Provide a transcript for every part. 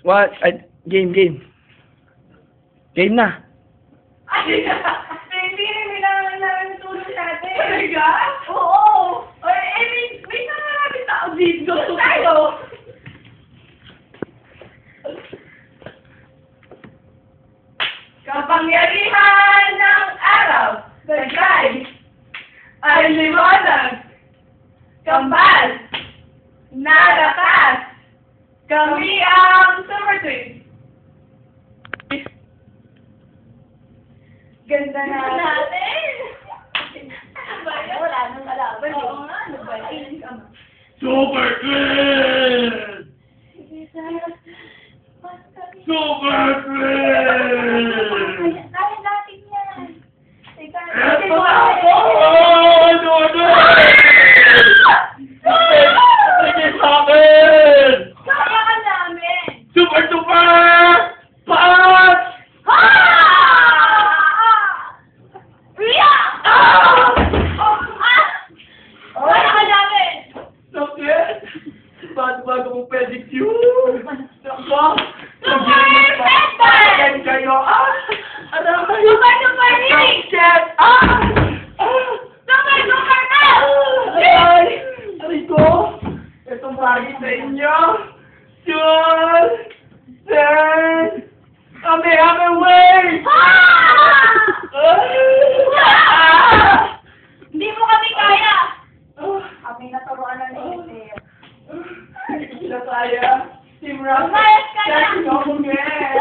What? Game. Game na. Ay, hindi rin namin tulong natin. Talaga? Oo. May marami tao dito. Tayo. Kapangyarihan ng araw, bagay, ay liwanag, kambal, nalakas, kami ang Super Twins. Ganda natin! Wala nang kalaban. Oo nga, ano ba? Ayun ka. Super Twins! Super Twins! Kaya natin yan. Eto na ako! Dodo! Sige sa akin! Kaya ka namin! Super Punch! Kaya ka namin! Sakit! Bago mong pedicure! Nako! Yan kayo! Aray! Super healing! Sakit! Super na! Aray! Aray ko! Itong bagay sa inyo! Yun! Then! Kami way! Hindi mo kami kaya! Kami naturuan na ni Hindi na kaya! Team Rocket! Umayos ka na! Catching up again!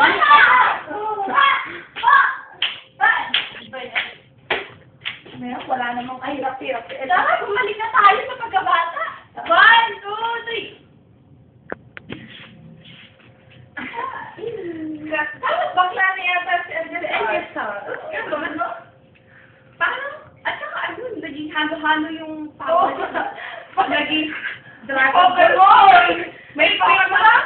Wala namang kahirap-hirap. Dapat bumalik na tayo sa pagkabata. 1, 2, 3. Tapos bakla na yata si Angela. Yan ba mo? Paano? At saka ano, naging halo-halo yung power. Naging dragon. Pokemon! May pangalaman!